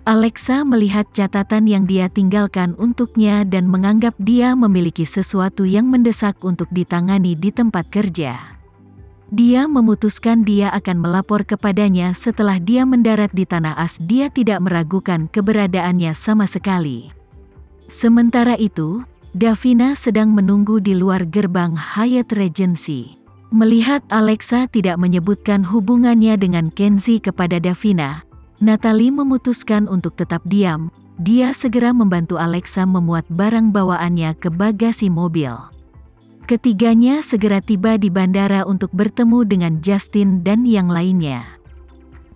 Alexa melihat catatan yang dia tinggalkan untuknya dan menganggap dia memiliki sesuatu yang mendesak untuk ditangani di tempat kerja. Dia memutuskan dia akan melapor kepadanya setelah dia mendarat di tanah as. Dia tidak meragukan keberadaannya sama sekali. Sementara itu, Davina sedang menunggu di luar gerbang Hyatt Regency. Melihat Alexa tidak menyebutkan hubungannya dengan Kenzie kepada Davina, Natalie memutuskan untuk tetap diam. Dia segera membantu Alexa memuat barang bawaannya ke bagasi mobil. Ketiganya segera tiba di bandara untuk bertemu dengan Justin dan yang lainnya.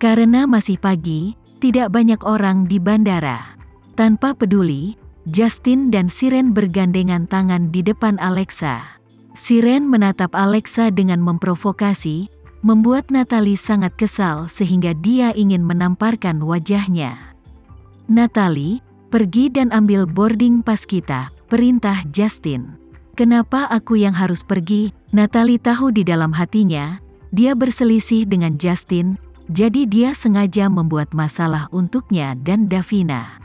Karena masih pagi, tidak banyak orang di bandara. Tanpa peduli, Justin dan Siren bergandengan tangan di depan Alexa. Siren menatap Alexa dengan memprovokasi, membuat Natalie sangat kesal sehingga dia ingin menamparkan wajahnya. "Natalie, pergi dan ambil boarding pass kita," perintah Justin. "Kenapa aku yang harus pergi?" Natalie tahu di dalam hatinya, dia berselisih dengan Justin, jadi dia sengaja membuat masalah untuknya dan Davina.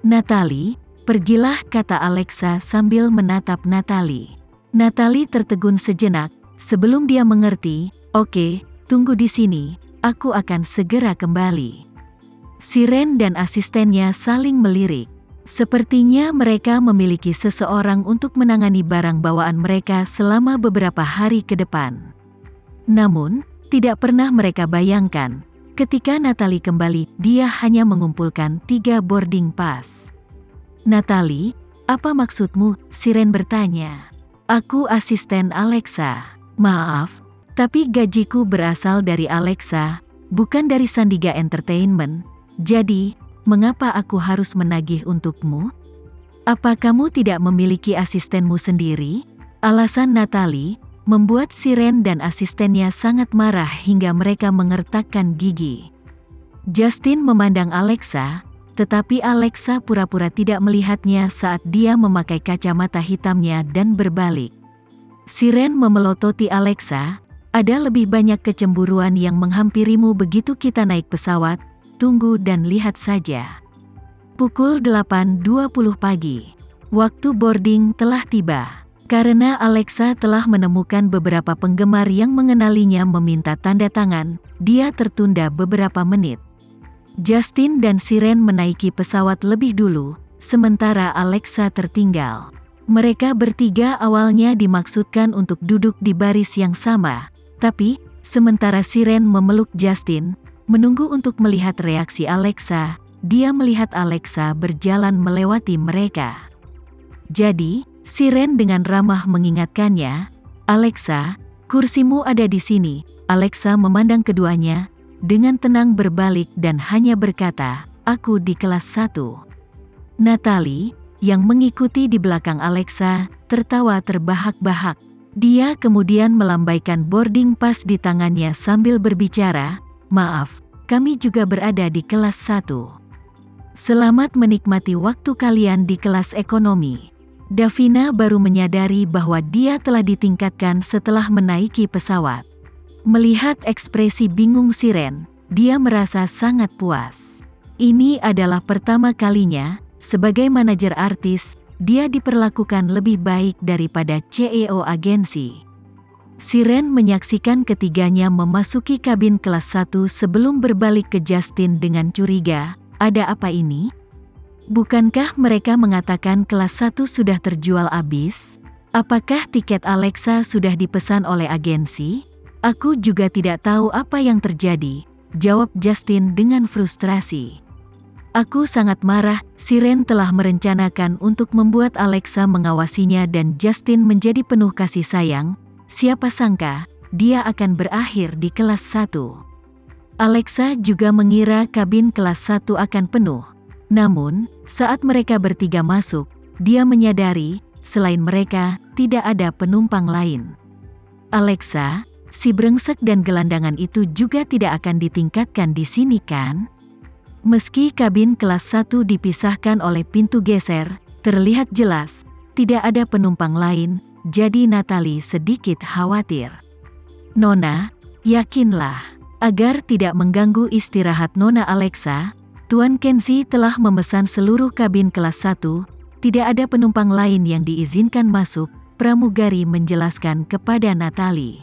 "Natalie, pergilah," kata Alexa sambil menatap Natalie. Natalie tertegun sejenak, sebelum dia mengerti. "Oke, tunggu di sini, aku akan segera kembali." Siren dan asistennya saling melirik. Sepertinya mereka memiliki seseorang untuk menangani barang bawaan mereka selama beberapa hari ke depan. Namun, tidak pernah mereka bayangkan, ketika Natalie kembali, dia hanya mengumpulkan 3 boarding pass. "Natalie, apa maksudmu?" Siren bertanya. "Aku asisten Alexa. Maaf, tapi gajiku berasal dari Alexa, bukan dari Sandiga Entertainment. Jadi, mengapa aku harus menagih untukmu? Apa kamu tidak memiliki asistenmu sendiri?" Alasan Natalie membuat Siren dan asistennya sangat marah hingga mereka mengertakkan gigi. Justin memandang Alexa, tetapi Alexa pura-pura tidak melihatnya saat dia memakai kacamata hitamnya dan berbalik. Siren memelototi Alexa. "Ada lebih banyak kecemburuan yang menghampirimu begitu kita naik pesawat. Tunggu dan lihat saja." Pukul 8.20 pagi. Waktu boarding telah tiba. Karena Alexa telah menemukan beberapa penggemar yang mengenalinya meminta tanda tangan, dia tertunda beberapa menit. Justin dan Siren menaiki pesawat lebih dulu, sementara Alexa tertinggal. Mereka bertiga awalnya dimaksudkan untuk duduk di baris yang sama. Tapi, sementara Siren memeluk Justin, menunggu untuk melihat reaksi Alexa, dia melihat Alexa berjalan melewati mereka. Jadi, Siren dengan ramah mengingatkannya, "Alexa, kursimu ada di sini." Alexa memandang keduanya, dengan tenang berbalik dan hanya berkata, "Aku di kelas 1. Natalie, yang mengikuti di belakang Alexa, tertawa terbahak-bahak. Dia kemudian melambaikan boarding pass di tangannya sambil berbicara, "Maaf, kami juga berada di kelas 1. Selamat menikmati waktu kalian di kelas ekonomi." Davina baru menyadari bahwa dia telah ditingkatkan setelah menaiki pesawat. Melihat ekspresi bingung Siren, dia merasa sangat puas. Ini adalah pertama kalinya, sebagai manajer artis, dia diperlakukan lebih baik daripada CEO agensi. Siren menyaksikan ketiganya memasuki kabin kelas 1 sebelum berbalik ke Justin dengan curiga. "Ada apa ini? Bukankah mereka mengatakan kelas 1 sudah terjual habis? Apakah tiket Alexa sudah dipesan oleh agensi?" "Aku juga tidak tahu apa yang terjadi," jawab Justin dengan frustrasi. "Aku sangat marah." Siren telah merencanakan untuk membuat Alexa mengawasinya dan Justin menjadi penuh kasih sayang. Siapa sangka, dia akan berakhir di kelas 1. Alexa juga mengira kabin kelas 1 akan penuh. Namun, saat mereka bertiga masuk, dia menyadari, selain mereka, tidak ada penumpang lain. "Alexa, si brengsek dan gelandangan itu juga tidak akan ditingkatkan di sini kan?" Meski kabin kelas 1 dipisahkan oleh pintu geser, terlihat jelas, tidak ada penumpang lain, jadi Natalie sedikit khawatir. "Nona, yakinlah, agar tidak mengganggu istirahat Nona Alexa, Tuan Kenzi telah memesan seluruh kabin kelas 1, tidak ada penumpang lain yang diizinkan masuk, pramugari menjelaskan kepada Natalie.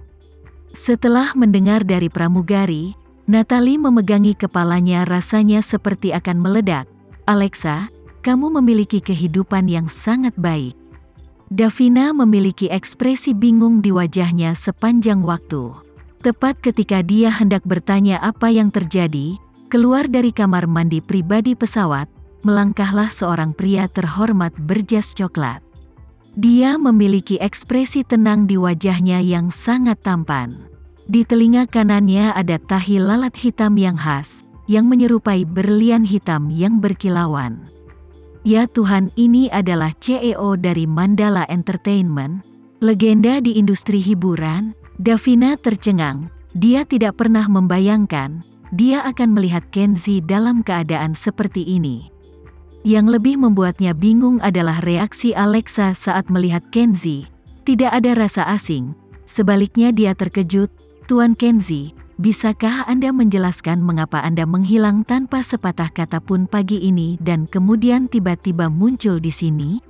Setelah mendengar dari pramugari, Natalie memegangi kepalanya, rasanya seperti akan meledak. Alexa, kamu memiliki kehidupan yang sangat baik. Davina memiliki ekspresi bingung di wajahnya sepanjang waktu. Tepat ketika dia hendak bertanya apa yang terjadi, keluar dari kamar mandi pribadi pesawat, melangkahlah seorang pria terhormat berjas coklat. Dia memiliki ekspresi tenang di wajahnya yang sangat tampan. Di telinga kanannya ada tahi lalat hitam yang khas, yang menyerupai berlian hitam yang berkilauan. Ya Tuhan, ini adalah CEO dari Mandala Entertainment, legenda di industri hiburan. Davina tercengang, dia tidak pernah membayangkan, dia akan melihat Kenzi dalam keadaan seperti ini. Yang lebih membuatnya bingung adalah reaksi Alexa saat melihat Kenzi, tidak ada rasa asing, sebaliknya dia terkejut. Tuan Kenzi, bisakah Anda menjelaskan mengapa Anda menghilang tanpa sepatah kata pun pagi ini dan kemudian tiba-tiba muncul di sini?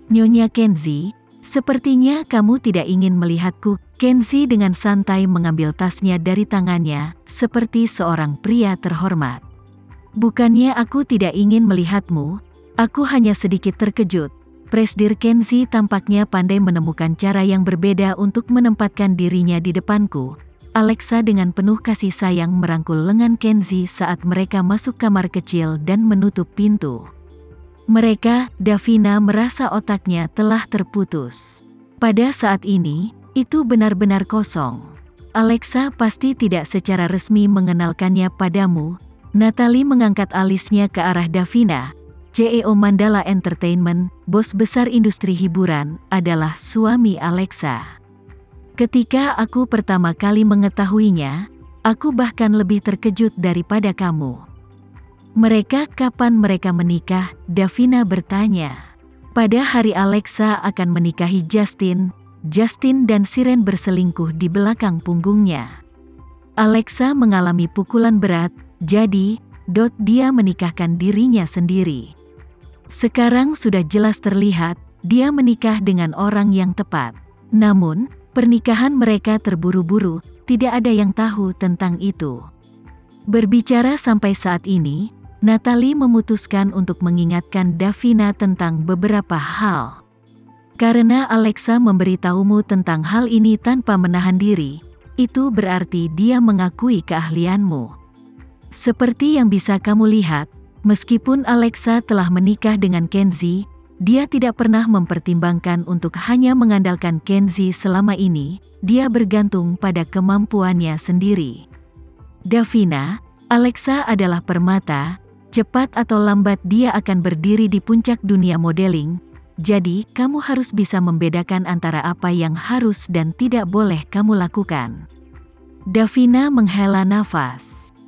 Nyonya Kenzi, sepertinya kamu tidak ingin melihatku. Kenzi dengan santai mengambil tasnya dari tangannya, seperti seorang pria terhormat. Bukannya aku tidak ingin melihatmu, aku hanya sedikit terkejut. Presdir Kenzi tampaknya pandai menemukan cara yang berbeda untuk menempatkan dirinya di depanku. Alexa dengan penuh kasih sayang merangkul lengan Kenzi saat mereka masuk kamar kecil dan menutup pintu. Mereka, Davina merasa otaknya telah terputus. Pada saat ini, itu benar-benar kosong. Alexa pasti tidak secara resmi mengenalkannya padamu. Natalie mengangkat alisnya ke arah Davina. CEO Mandala Entertainment, bos besar industri hiburan, adalah suami Alexa. Ketika aku pertama kali mengetahuinya, aku bahkan lebih terkejut daripada kamu. Kapan mereka menikah? Davina bertanya. Pada hari Alexa akan menikahi Justin dan Siren berselingkuh di belakang punggungnya. Alexa mengalami pukulan berat, jadi, dia menikahkan dirinya sendiri. Sekarang sudah jelas terlihat, dia menikah dengan orang yang tepat. Namun, pernikahan mereka terburu-buru, tidak ada yang tahu tentang itu. Berbicara sampai saat ini, Natalie memutuskan untuk mengingatkan Davina tentang beberapa hal. Karena Alexa memberitahumu tentang hal ini tanpa menahan diri, itu berarti dia mengakui keahlianmu. Seperti yang bisa kamu lihat, meskipun Alexa telah menikah dengan Kenzi, dia tidak pernah mempertimbangkan untuk hanya mengandalkan Kenzi selama ini, dia bergantung pada kemampuannya sendiri. Davina, Alexa adalah permata, cepat atau lambat dia akan berdiri di puncak dunia modeling. Jadi, kamu harus bisa membedakan antara apa yang harus dan tidak boleh kamu lakukan. Davina menghela nafas.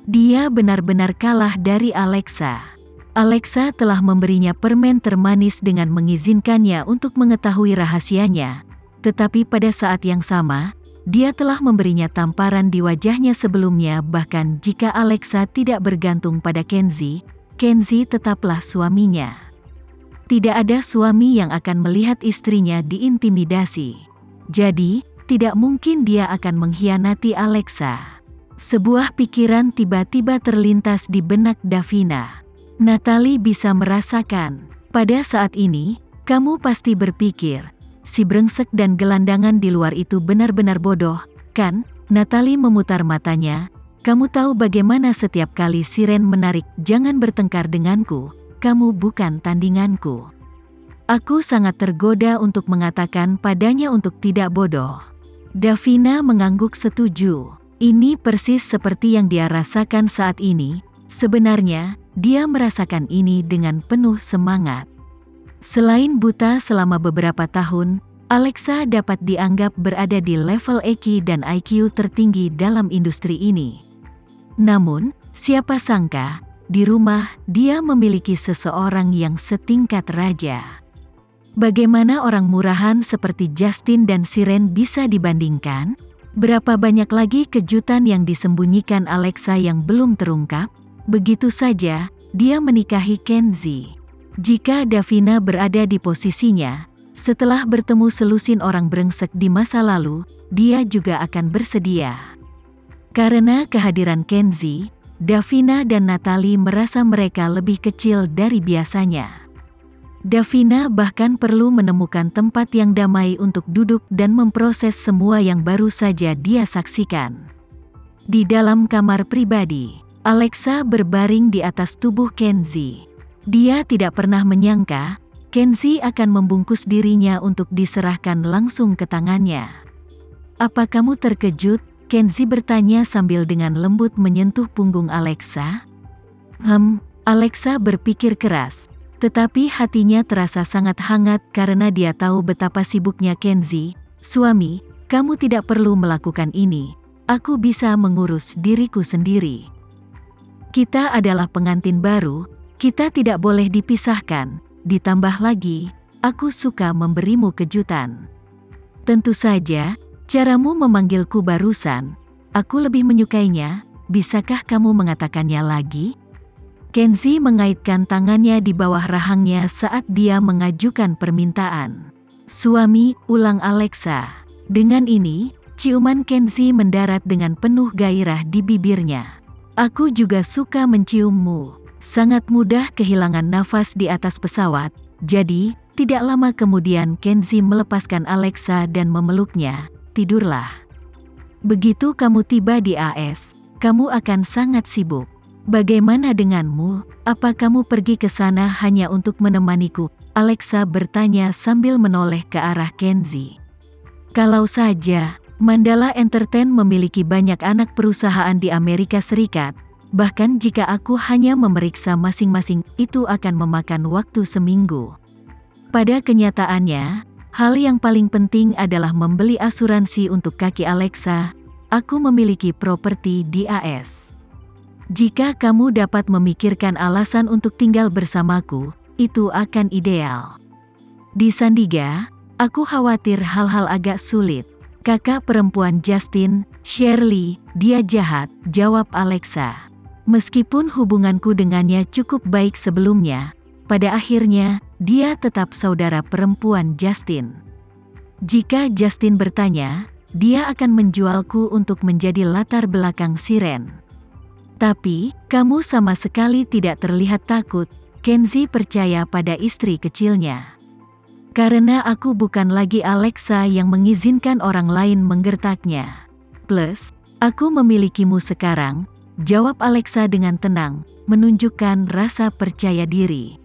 Dia benar-benar kalah dari Alexa. Alexa telah memberinya permen termanis dengan mengizinkannya untuk mengetahui rahasianya. Tetapi pada saat yang sama, dia telah memberinya tamparan di wajahnya sebelumnya. Bahkan jika Alexa tidak bergantung pada Kenzi, Kenzi tetaplah suaminya. Tidak ada suami yang akan melihat istrinya diintimidasi. Jadi, tidak mungkin dia akan mengkhianati Alexa. Sebuah pikiran tiba-tiba terlintas di benak Davina. Natalie bisa merasakan. Pada saat ini, kamu pasti berpikir, si brengsek dan gelandangan di luar itu benar-benar bodoh, kan? Natalie memutar matanya. Kamu tahu bagaimana setiap kali Siren menarik, jangan bertengkar denganku. Kamu bukan tandinganku. Aku sangat tergoda untuk mengatakan padanya untuk tidak bodoh. Davina mengangguk setuju. Ini persis seperti yang dia rasakan saat ini. Sebenarnya, dia merasakan ini dengan penuh semangat. Selain buta selama beberapa tahun, Alexa dapat dianggap berada di level EQ dan IQ tertinggi dalam industri ini. Namun, siapa sangka, di rumah, dia memiliki seseorang yang setingkat raja. Bagaimana orang murahan seperti Justin dan Siren bisa dibandingkan? Berapa banyak lagi kejutan yang disembunyikan Alexa yang belum terungkap? Begitu saja, dia menikahi Kenzie. Jika Davina berada di posisinya, setelah bertemu selusin orang brengsek di masa lalu, dia juga akan bersedia. Karena kehadiran Kenzie, Davina dan Natalie merasa mereka lebih kecil dari biasanya. Davina bahkan perlu menemukan tempat yang damai untuk duduk dan memproses semua yang baru saja dia saksikan. Di dalam kamar pribadi, Alexa berbaring di atas tubuh Kenzie. Dia tidak pernah menyangka, Kenzie akan membungkus dirinya untuk diserahkan langsung ke tangannya. "Apa kamu terkejut?" Kenzie bertanya sambil dengan lembut menyentuh punggung Alexa. Alexa berpikir keras, tetapi hatinya terasa sangat hangat karena dia tahu betapa sibuknya Kenzie. "Suami, kamu tidak perlu melakukan ini. Aku bisa mengurus diriku sendiri. Kita adalah pengantin baru, kita tidak boleh dipisahkan. Ditambah lagi, aku suka memberimu kejutan. Tentu saja, caramu memanggilku barusan. Aku lebih menyukainya. Bisakah kamu mengatakannya lagi?" Kenzie mengaitkan tangannya di bawah rahangnya saat dia mengajukan permintaan. "Suami," ulang Alexa. Dengan ini, ciuman Kenzie mendarat dengan penuh gairah di bibirnya. "Aku juga suka menciummu." Sangat mudah kehilangan nafas di atas pesawat, jadi tidak lama kemudian Kenzie melepaskan Alexa dan memeluknya. "Tidurlah. Begitu kamu tiba di AS, kamu akan sangat sibuk. Bagaimana denganmu? Apa kamu pergi ke sana hanya untuk menemaniku?" Alexa bertanya sambil menoleh ke arah Kenzie. "Kalau saja, Mandala Entertain memiliki banyak anak perusahaan di Amerika Serikat. Bahkan jika aku hanya memeriksa masing-masing, itu akan memakan waktu seminggu. Pada kenyataannya, hal yang paling penting adalah membeli asuransi untuk kaki Alexa. Aku memiliki properti di AS. Jika kamu dapat memikirkan alasan untuk tinggal bersamaku, itu akan ideal. Di Sandiga, aku khawatir hal-hal agak sulit." "Kakak perempuan Justin, Shirley, dia jahat," jawab Alexa. "Meskipun hubunganku dengannya cukup baik sebelumnya, pada akhirnya, dia tetap saudara perempuan Justin. Jika Justin bertanya, dia akan menjualku untuk menjadi latar belakang siren." "Tapi, kamu sama sekali tidak terlihat takut." Kenzie percaya pada istri kecilnya. "Karena aku bukan lagi Alexa yang mengizinkan orang lain menggertaknya. Plus, aku memilikimu sekarang," jawab Alexa dengan tenang, menunjukkan rasa percaya diri.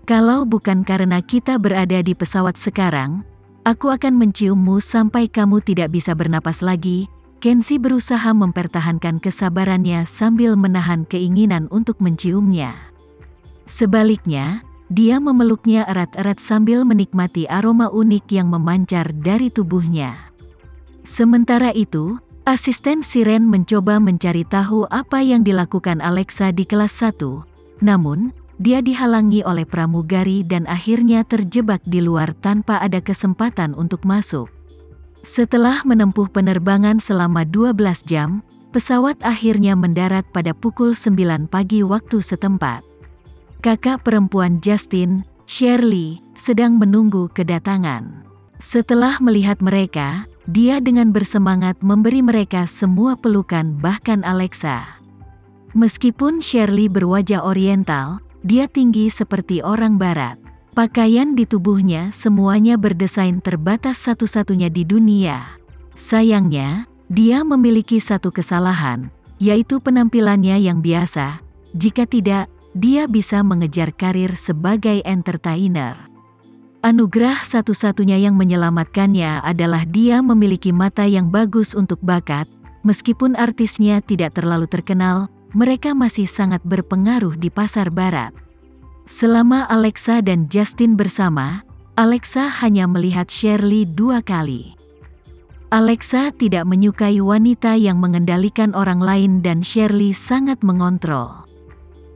"Kalau bukan karena kita berada di pesawat sekarang, aku akan menciummu sampai kamu tidak bisa bernapas lagi." Kenzie berusaha mempertahankan kesabarannya sambil menahan keinginan untuk menciumnya. Sebaliknya, dia memeluknya erat-erat sambil menikmati aroma unik yang memancar dari tubuhnya. Sementara itu, asisten siren mencoba mencari tahu apa yang dilakukan Alexa di kelas 1, namun, dia dihalangi oleh pramugari dan akhirnya terjebak di luar tanpa ada kesempatan untuk masuk. Setelah menempuh penerbangan selama 12 jam, pesawat akhirnya mendarat pada pukul 9 pagi waktu setempat. Kakak perempuan Justin, Shirley, sedang menunggu kedatangan. Setelah melihat mereka, dia dengan bersemangat memberi mereka semua pelukan, bahkan Alexa. Meskipun Shirley berwajah oriental, dia tinggi seperti orang barat. Pakaian di tubuhnya semuanya berdesain terbatas satu-satunya di dunia. Sayangnya, dia memiliki satu kesalahan, yaitu penampilannya yang biasa. Jika tidak, dia bisa mengejar karir sebagai entertainer. Anugerah satu-satunya yang menyelamatkannya adalah dia memiliki mata yang bagus untuk bakat. Meskipun artisnya tidak terlalu terkenal, mereka masih sangat berpengaruh di pasar barat. Selama Alexa dan Justin bersama, Alexa hanya melihat Shirley 2 kali. Alexa tidak menyukai wanita yang mengendalikan orang lain dan Shirley sangat mengontrol.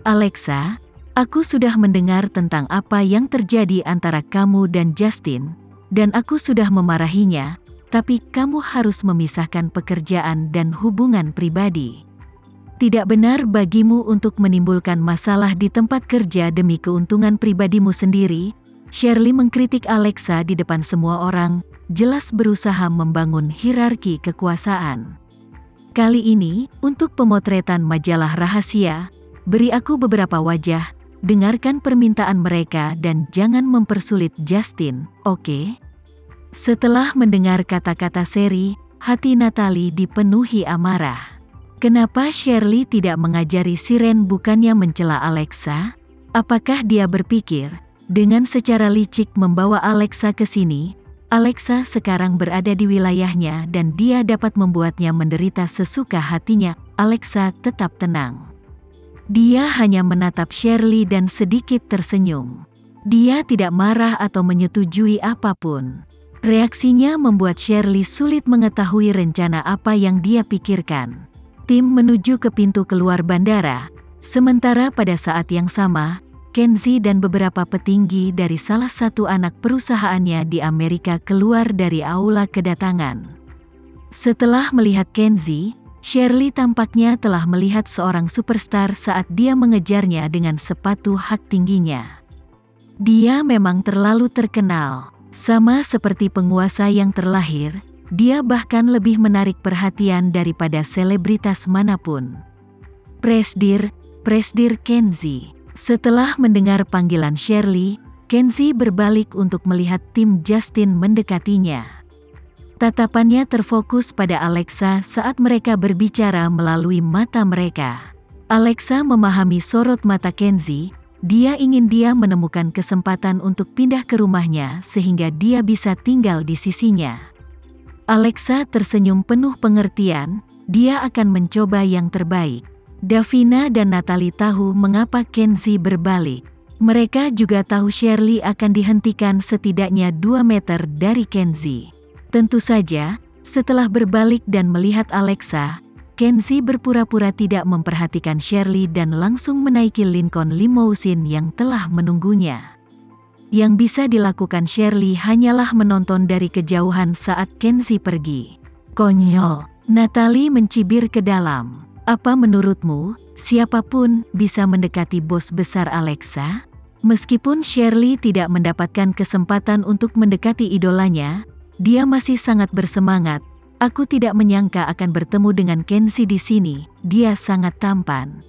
"Alexa, aku sudah mendengar tentang apa yang terjadi antara kamu dan Justin, dan aku sudah memarahinya, tapi kamu harus memisahkan pekerjaan dan hubungan pribadi. Tidak benar bagimu untuk menimbulkan masalah di tempat kerja demi keuntungan pribadimu sendiri. Shirley mengkritik Alexa di depan semua orang, jelas berusaha membangun hierarki kekuasaan. Kali ini, untuk pemotretan majalah rahasia, beri aku beberapa wajah, dengarkan permintaan mereka dan jangan mempersulit Justin, oke? Setelah mendengar kata-kata Sherry, hati Natalie dipenuhi amarah. Kenapa Shirley tidak mengajari Siren bukannya mencela Alexa? Apakah dia berpikir, dengan secara licik membawa Alexa ke sini, Alexa sekarang berada di wilayahnya dan dia dapat membuatnya menderita sesuka hatinya? Alexa tetap tenang. Dia hanya menatap Shirley dan sedikit tersenyum. Dia tidak marah atau menyetujui apapun. Reaksinya membuat Shirley sulit mengetahui rencana apa yang dia pikirkan. Tim menuju ke pintu keluar bandara, sementara pada saat yang sama, Kenzie dan beberapa petinggi dari salah satu anak perusahaannya di Amerika keluar dari aula kedatangan. Setelah melihat Kenzie, Shirley tampaknya telah melihat seorang superstar saat dia mengejarnya dengan sepatu hak tingginya. Dia memang terlalu terkenal, sama seperti penguasa yang terlahir. Dia bahkan lebih menarik perhatian daripada selebritas manapun. Presdir Kenzie. Setelah mendengar panggilan Shirley, Kenzie berbalik untuk melihat tim Justin mendekatinya. Tatapannya terfokus pada Alexa saat mereka berbicara melalui mata mereka. Alexa memahami sorot mata Kenzie. Dia ingin dia menemukan kesempatan untuk pindah ke rumahnya sehingga dia bisa tinggal di sisinya. Alexa tersenyum penuh pengertian, dia akan mencoba yang terbaik. Davina dan Natalie tahu mengapa Kenzie berbalik. Mereka juga tahu Shirley akan dihentikan setidaknya 2 meter dari Kenzie. Tentu saja, setelah berbalik dan melihat Alexa, Kenzie berpura-pura tidak memperhatikan Shirley dan langsung menaiki Lincoln limousine yang telah menunggunya. Yang bisa dilakukan Shirley hanyalah menonton dari kejauhan saat Kenzie pergi. Konyol, Natalie mencibir ke dalam. Apa menurutmu, siapapun bisa mendekati bos besar Alexa? Meskipun Shirley tidak mendapatkan kesempatan untuk mendekati idolanya, dia masih sangat bersemangat. Aku tidak menyangka akan bertemu dengan Kenzie di sini, dia sangat tampan.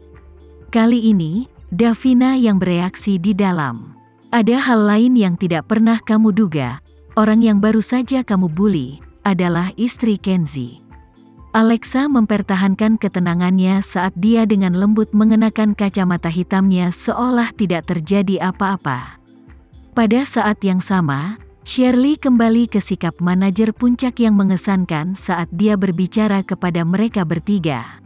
Kali ini, Davina yang bereaksi di dalam. Ada hal lain yang tidak pernah kamu duga, orang yang baru saja kamu bully, adalah istri Kenzie. Alexa mempertahankan ketenangannya saat dia dengan lembut mengenakan kacamata hitamnya seolah tidak terjadi apa-apa. Pada saat yang sama, Shirley kembali ke sikap manajer puncak yang mengesankan saat dia berbicara kepada mereka bertiga.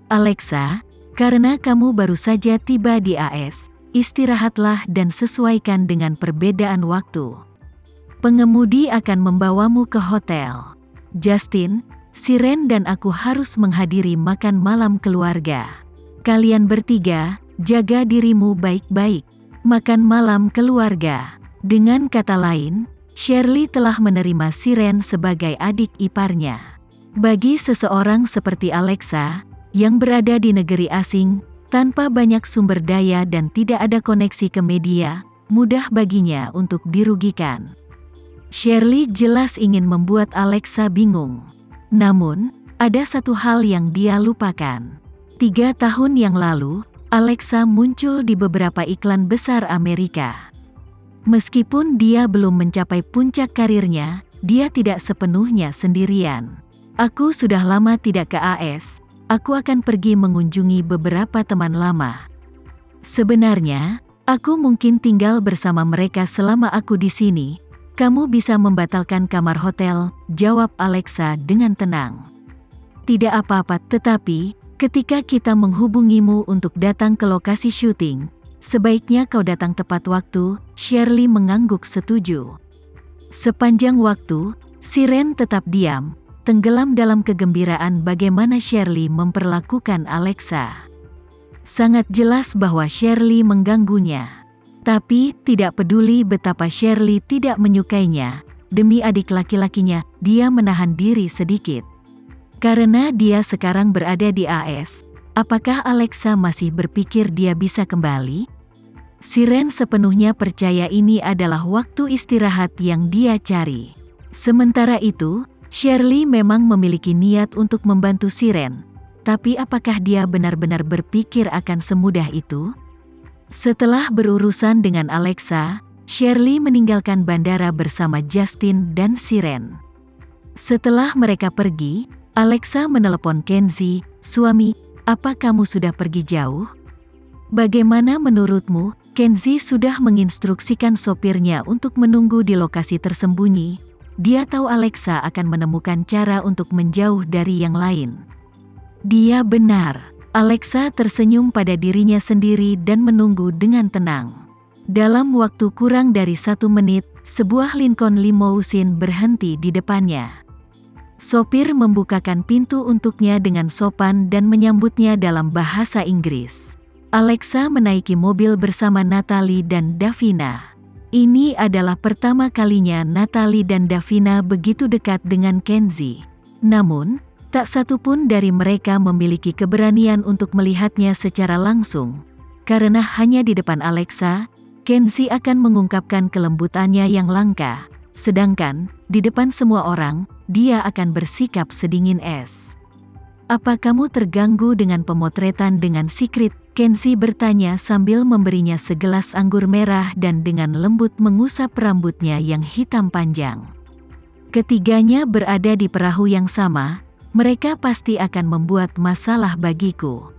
Alexa, karena kamu baru saja tiba di AS, istirahatlah dan sesuaikan dengan perbedaan waktu. Pengemudi akan membawamu ke hotel. Justin, Siren dan aku harus menghadiri makan malam keluarga. Kalian bertiga, jaga dirimu baik-baik. Makan malam keluarga. Dengan kata lain, Shirley telah menerima Siren sebagai adik iparnya. Bagi seseorang seperti Alexa, yang berada di negeri asing, tanpa banyak sumber daya dan tidak ada koneksi ke media, mudah baginya untuk dirugikan. Shirley jelas ingin membuat Alexa bingung. Namun, ada satu hal yang dia lupakan. 3 tahun yang lalu, Alexa muncul di beberapa iklan besar Amerika. Meskipun dia belum mencapai puncak karirnya, dia tidak sepenuhnya sendirian. Aku sudah lama tidak ke AS. Aku akan pergi mengunjungi beberapa teman lama. Sebenarnya, aku mungkin tinggal bersama mereka selama aku di sini. Kamu bisa membatalkan kamar hotel, jawab Alexa dengan tenang. Tidak apa-apa, tetapi, ketika kita menghubungimu untuk datang ke lokasi syuting, sebaiknya kau datang tepat waktu. Shirley mengangguk setuju. Sepanjang waktu, Siren tetap diam, tenggelam dalam kegembiraan bagaimana Shirley memperlakukan Alexa. Sangat jelas bahwa Shirley mengganggunya. Tapi, tidak peduli betapa Shirley tidak menyukainya, demi adik laki-lakinya, dia menahan diri sedikit. Karena dia sekarang berada di AS, Apakah Alexa masih berpikir dia bisa kembali? Siren sepenuhnya percaya ini adalah waktu istirahat yang dia cari. Sementara itu, Shirley memang memiliki niat untuk membantu Siren. Tapi apakah dia benar-benar berpikir akan semudah itu? Setelah berurusan dengan Alexa, Shirley meninggalkan bandara bersama Justin dan Siren. Setelah mereka pergi, Alexa menelepon Kenzie, "Suami, apa kamu sudah pergi jauh? Bagaimana menurutmu?" Kenzie sudah menginstruksikan sopirnya untuk menunggu di lokasi tersembunyi. Dia tahu Alexa akan menemukan cara untuk menjauh dari yang lain. Dia benar. Alexa tersenyum pada dirinya sendiri dan menunggu dengan tenang. Dalam waktu kurang dari 1 menit, sebuah Lincoln limousine berhenti di depannya. Sopir membukakan pintu untuknya dengan sopan dan menyambutnya dalam bahasa Inggris. Alexa menaiki mobil bersama Natalie dan Davina. Ini adalah pertama kalinya Natalie dan Davina begitu dekat dengan Kenzie. Namun, tak satu pun dari mereka memiliki keberanian untuk melihatnya secara langsung. Karena hanya di depan Alexa, Kenzie akan mengungkapkan kelembutannya yang langka. Sedangkan, di depan semua orang, dia akan bersikap sedingin es. "Apa kamu terganggu dengan pemotretan dengan Secret?" Kenzie bertanya sambil memberinya segelas anggur merah dan dengan lembut mengusap rambutnya yang hitam panjang. Ketiganya berada di perahu yang sama, mereka pasti akan membuat masalah bagiku.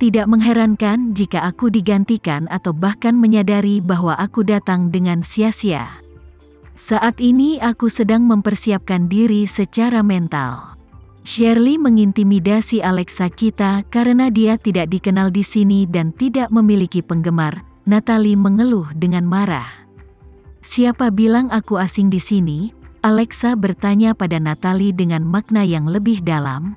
Tidak mengherankan jika aku digantikan atau bahkan menyadari bahwa aku datang dengan sia-sia. Saat ini aku sedang mempersiapkan diri secara mental. Shirley mengintimidasi Alexa kita karena dia tidak dikenal di sini dan tidak memiliki penggemar. Natalie mengeluh dengan marah. "Siapa bilang aku asing di sini?" Alexa bertanya pada Natalie dengan makna yang lebih dalam.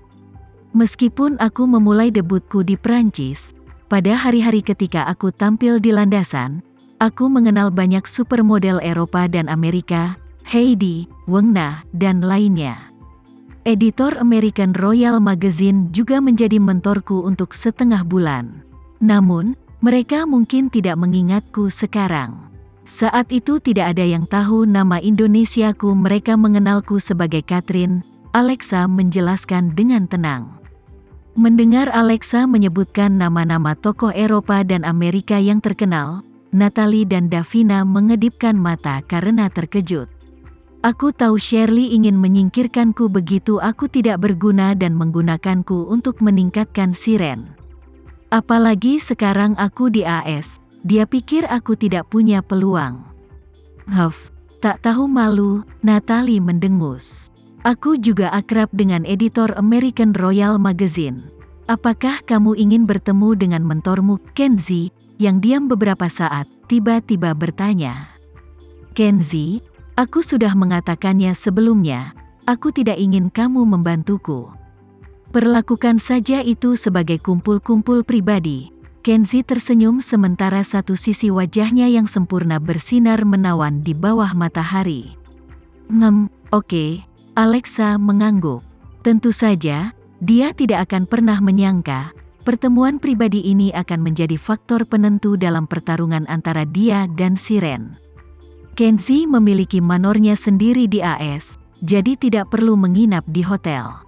"Meskipun aku memulai debutku di Prancis, pada hari-hari ketika aku tampil di landasan, aku mengenal banyak supermodel Eropa dan Amerika, Heidi, Wengna, dan lainnya. Editor American Royal Magazine juga menjadi mentorku untuk setengah bulan. Namun, mereka mungkin tidak mengingatku sekarang. Saat itu tidak ada yang tahu nama Indonesiaku, mereka mengenalku sebagai Catherine," Alexa menjelaskan dengan tenang. Mendengar Alexa menyebutkan nama-nama tokoh Eropa dan Amerika yang terkenal, Natalie dan Davina mengedipkan mata karena terkejut. "Aku tahu Shirley ingin menyingkirkanku begitu aku tidak berguna dan menggunakanku untuk meningkatkan Siren. Apalagi sekarang aku di AS, dia pikir aku tidak punya peluang." Tak tahu malu," Natalie mendengus. "Aku juga akrab dengan editor American Royal Magazine. Apakah kamu ingin bertemu dengan mentormu?" Kenzie, yang diam beberapa saat, tiba-tiba bertanya. "Kenzie, aku sudah mengatakannya sebelumnya, aku tidak ingin kamu membantuku. Perlakukan saja itu sebagai kumpul-kumpul pribadi." Kenzie tersenyum sementara satu sisi wajahnya yang sempurna bersinar menawan di bawah matahari. Oke," Alexa mengangguk. Tentu saja, dia tidak akan pernah menyangka, pertemuan pribadi ini akan menjadi faktor penentu dalam pertarungan antara dia dan Siren. Kenzie memiliki manornya sendiri di AS, jadi tidak perlu menginap di hotel.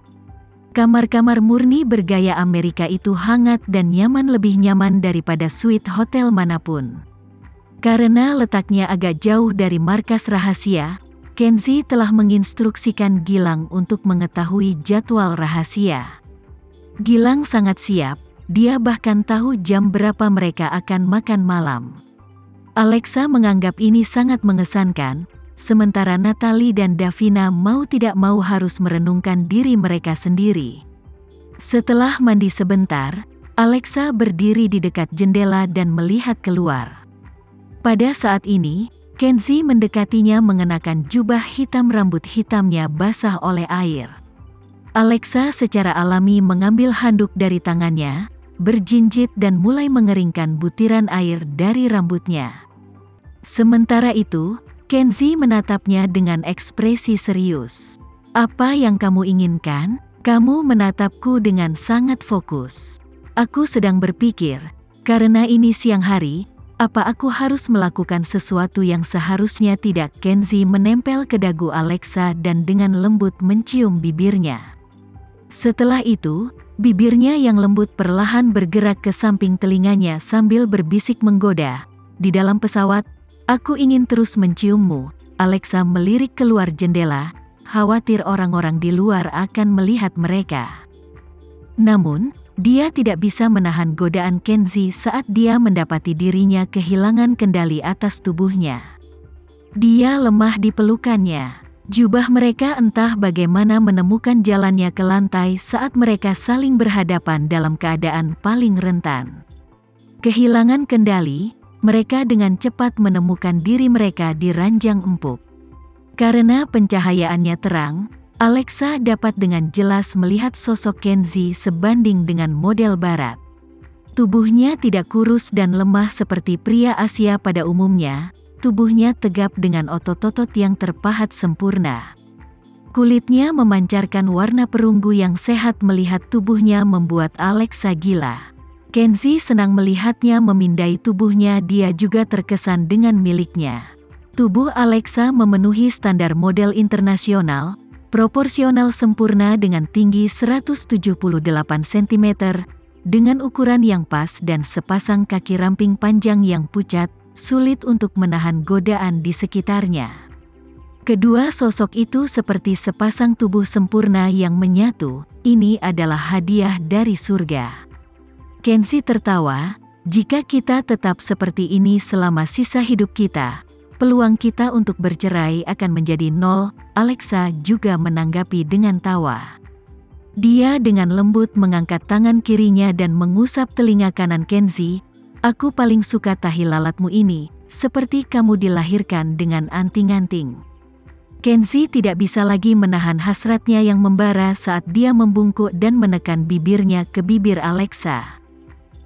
Kamar-kamar murni bergaya Amerika itu hangat dan nyaman, lebih nyaman daripada suite hotel manapun. Karena letaknya agak jauh dari markas rahasia, Kenzie telah menginstruksikan Gilang untuk mengetahui jadwal rahasia. Gilang sangat siap, dia bahkan tahu jam berapa mereka akan makan malam. Alexa menganggap ini sangat mengesankan, sementara Natalie dan Davina mau tidak mau harus merenungkan diri mereka sendiri. Setelah mandi sebentar, Alexa berdiri di dekat jendela dan melihat keluar. Pada saat ini, Kenzie mendekatinya mengenakan jubah hitam, rambut hitamnya basah oleh air. Alexa secara alami mengambil handuk dari tangannya, berjinjit dan mulai mengeringkan butiran air dari rambutnya. Sementara itu, Kenzie menatapnya dengan ekspresi serius. "Apa yang kamu inginkan?" "Kamu menatapku dengan sangat fokus. Aku sedang berpikir, karena ini siang hari, apa aku harus melakukan sesuatu yang seharusnya tidak? Kenzi menempel ke dagu Alexa dan dengan lembut mencium bibirnya. Setelah itu, bibirnya yang lembut perlahan bergerak ke samping telinganya sambil berbisik menggoda. Di dalam pesawat, aku ingin terus menciummu. Alexa melirik keluar jendela, khawatir orang-orang di luar akan melihat mereka. Namun, dia tidak bisa menahan godaan Kenzi saat dia mendapati dirinya kehilangan kendali atas tubuhnya. Dia lemah di pelukannya. Jubah mereka entah bagaimana menemukan jalannya ke lantai saat mereka saling berhadapan dalam keadaan paling rentan. Kehilangan kendali, mereka dengan cepat menemukan diri mereka di ranjang empuk. Karena pencahayaannya terang, Alexa dapat dengan jelas melihat sosok Kenzi sebanding dengan model barat. Tubuhnya tidak kurus dan lemah seperti pria Asia pada umumnya, tubuhnya tegap dengan otot-otot yang terpahat sempurna. Kulitnya memancarkan warna perunggu yang sehat. Melihat tubuhnya membuat Alexa gila. Kenzi senang melihatnya memindai tubuhnya, dia juga terkesan dengan miliknya. Tubuh Alexa memenuhi standar model internasional, proporsional sempurna dengan tinggi 178 cm, dengan ukuran yang pas dan sepasang kaki ramping panjang yang pucat, sulit untuk menahan godaan di sekitarnya. Kedua sosok itu seperti sepasang tubuh sempurna yang menyatu. Ini adalah hadiah dari surga. Kenzi tertawa, jika kita tetap seperti ini selama sisa hidup kita, peluang kita untuk bercerai akan menjadi nol. Alexa juga menanggapi dengan tawa. Dia dengan lembut mengangkat tangan kirinya dan mengusap telinga kanan Kenzi. Aku paling suka tahi lalatmu ini, seperti kamu dilahirkan dengan anting-anting. Kenzi tidak bisa lagi menahan hasratnya yang membara saat dia membungkuk dan menekan bibirnya ke bibir Alexa.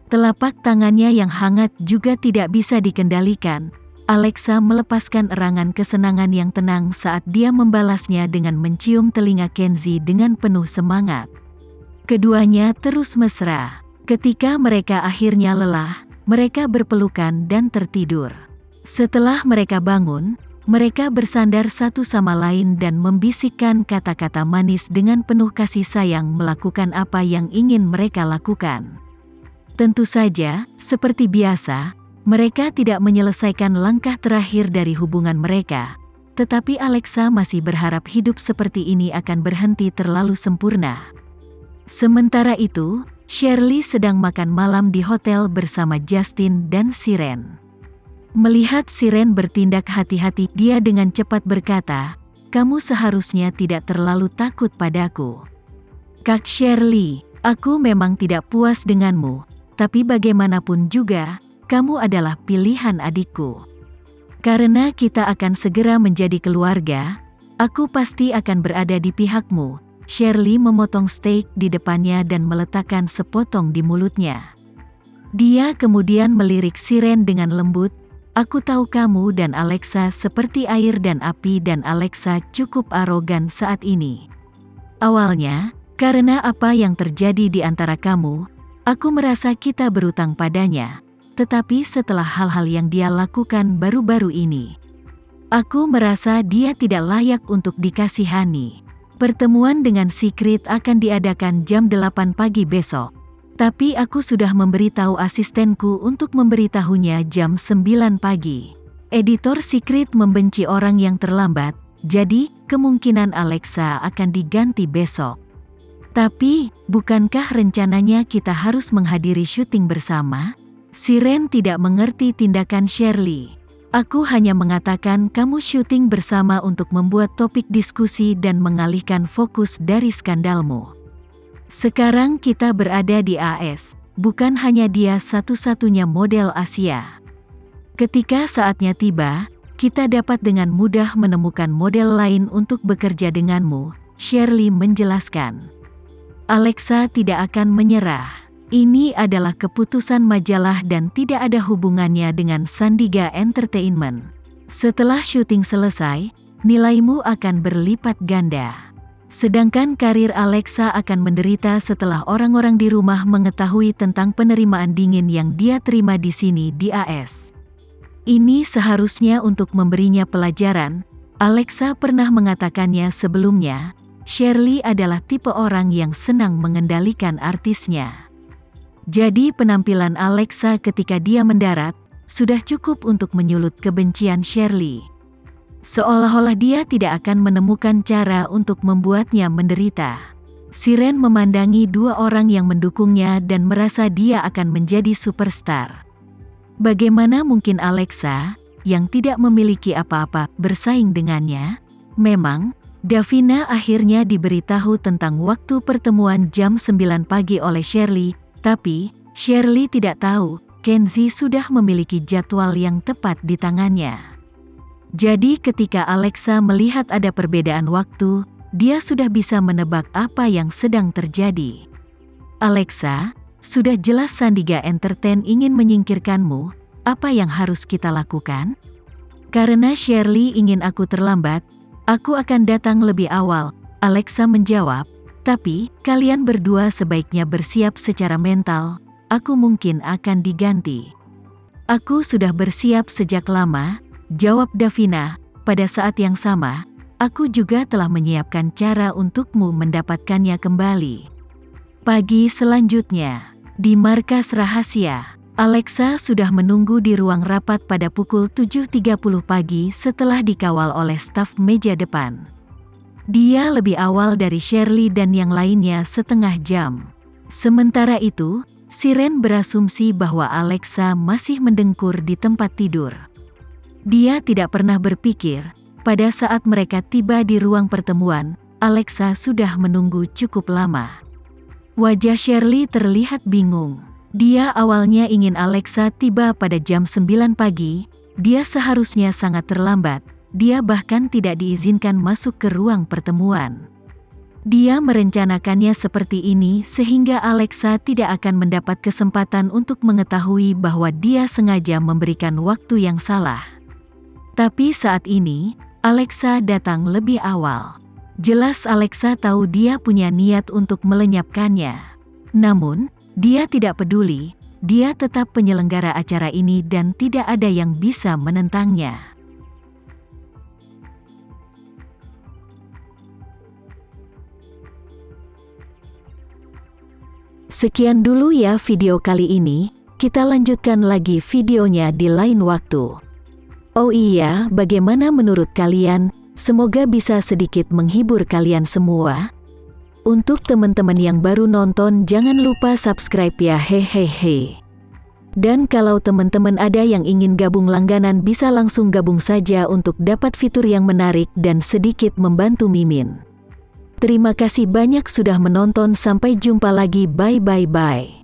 Telapak tangannya yang hangat juga tidak bisa dikendalikan. Alexa melepaskan erangan kesenangan yang tenang saat dia membalasnya dengan mencium telinga Kenzi dengan penuh semangat. Keduanya terus mesra. Ketika mereka akhirnya lelah, mereka berpelukan dan tertidur. Setelah mereka bangun, mereka bersandar satu sama lain dan membisikkan kata-kata manis dengan penuh kasih sayang, melakukan apa yang ingin mereka lakukan. Tentu saja, seperti biasa, mereka tidak menyelesaikan langkah terakhir dari hubungan mereka, tetapi Alexa masih berharap hidup seperti ini akan berhenti terlalu sempurna. Sementara itu, Shirley sedang makan malam di hotel bersama Justin dan Siren. Melihat Siren bertindak hati-hati, dia dengan cepat berkata, "Kamu seharusnya tidak terlalu takut padaku." "Kak Shirley, aku memang tidak puas denganmu, tapi bagaimanapun juga, kamu adalah pilihan adikku. Karena kita akan segera menjadi keluarga, aku pasti akan berada di pihakmu." Shirley memotong steak di depannya dan meletakkan sepotong di mulutnya. Dia kemudian melirik Siren dengan lembut, "Aku tahu kamu dan Alexa seperti air dan api, dan Alexa cukup arogan saat ini. Awalnya, karena apa yang terjadi di antara kamu, aku merasa kita berutang padanya. Tetapi setelah hal-hal yang dia lakukan baru-baru ini, aku merasa dia tidak layak untuk dikasihani. Pertemuan dengan Secret akan diadakan jam 8 pagi besok. Tapi aku sudah memberitahu asistenku untuk memberitahunya jam 9 pagi. Editor Secret membenci orang yang terlambat, jadi kemungkinan Alexa akan diganti besok. Tapi, bukankah rencananya kita harus menghadiri syuting bersama?" Siren tidak mengerti tindakan Shirley. "Aku hanya mengatakan kamu syuting bersama untuk membuat topik diskusi dan mengalihkan fokus dari skandalmu. Sekarang kita berada di AS, bukan hanya dia satu-satunya model Asia. Ketika saatnya tiba, kita dapat dengan mudah menemukan model lain untuk bekerja denganmu," Shirley menjelaskan. Alexa tidak akan menyerah. Ini adalah keputusan majalah dan tidak ada hubungannya dengan Sandiga Entertainment. Setelah syuting selesai, nilaimu akan berlipat ganda. Sedangkan karir Alexa akan menderita setelah orang-orang di rumah mengetahui tentang penerimaan dingin yang dia terima di sini di AS. Ini seharusnya untuk memberinya pelajaran. Alexa pernah mengatakannya sebelumnya, Shirley adalah tipe orang yang senang mengendalikan artisnya. Jadi penampilan Alexa ketika dia mendarat, sudah cukup untuk menyulut kebencian Shirley. Seolah-olah dia tidak akan menemukan cara untuk membuatnya menderita. Siren memandangi dua orang yang mendukungnya dan merasa dia akan menjadi superstar. Bagaimana mungkin Alexa, yang tidak memiliki apa-apa, bersaing dengannya? Memang, Davina akhirnya diberitahu tentang waktu pertemuan jam 9 pagi oleh Shirley, tapi Shirley tidak tahu, Kenzie sudah memiliki jadwal yang tepat di tangannya. Jadi ketika Alexa melihat ada perbedaan waktu, dia sudah bisa menebak apa yang sedang terjadi. Alexa, sudah jelas Sandiga Entertain ingin menyingkirkanmu, apa yang harus kita lakukan? Karena Shirley ingin aku terlambat, aku akan datang lebih awal, Alexa menjawab, tapi kalian berdua sebaiknya bersiap secara mental, aku mungkin akan diganti. Aku sudah bersiap sejak lama, jawab Davina. Pada saat yang sama, aku juga telah menyiapkan cara untukmu mendapatkannya kembali. Pagi selanjutnya, di markas rahasia, Alexa sudah menunggu di ruang rapat pada pukul 7.30 pagi setelah dikawal oleh staf meja depan. Dia lebih awal dari Shirley dan yang lainnya setengah jam. Sementara itu, Siren berasumsi bahwa Alexa masih mendengkur di tempat tidur. Dia tidak pernah berpikir, pada saat mereka tiba di ruang pertemuan, Alexa sudah menunggu cukup lama. Wajah Shirley terlihat bingung. Dia awalnya ingin Alexa tiba pada jam 9 pagi, dia seharusnya sangat terlambat, dia bahkan tidak diizinkan masuk ke ruang pertemuan. Dia merencanakannya seperti ini sehingga Alexa tidak akan mendapat kesempatan untuk mengetahui bahwa dia sengaja memberikan waktu yang salah. Tapi saat ini, Alexa datang lebih awal. Jelas Alexa tahu dia punya niat untuk melenyapkannya. Namun, dia tidak peduli, dia tetap penyelenggara acara ini dan tidak ada yang bisa menentangnya. Sekian dulu ya video kali ini, kita lanjutkan lagi videonya di lain waktu. Oh iya, bagaimana menurut kalian? Semoga bisa sedikit menghibur kalian semua. Untuk teman-teman yang baru nonton, jangan lupa subscribe ya, hehehe. Dan kalau teman-teman ada yang ingin gabung langganan, bisa langsung gabung saja untuk dapat fitur yang menarik dan sedikit membantu Mimin. Terima kasih banyak sudah menonton, sampai jumpa lagi, bye.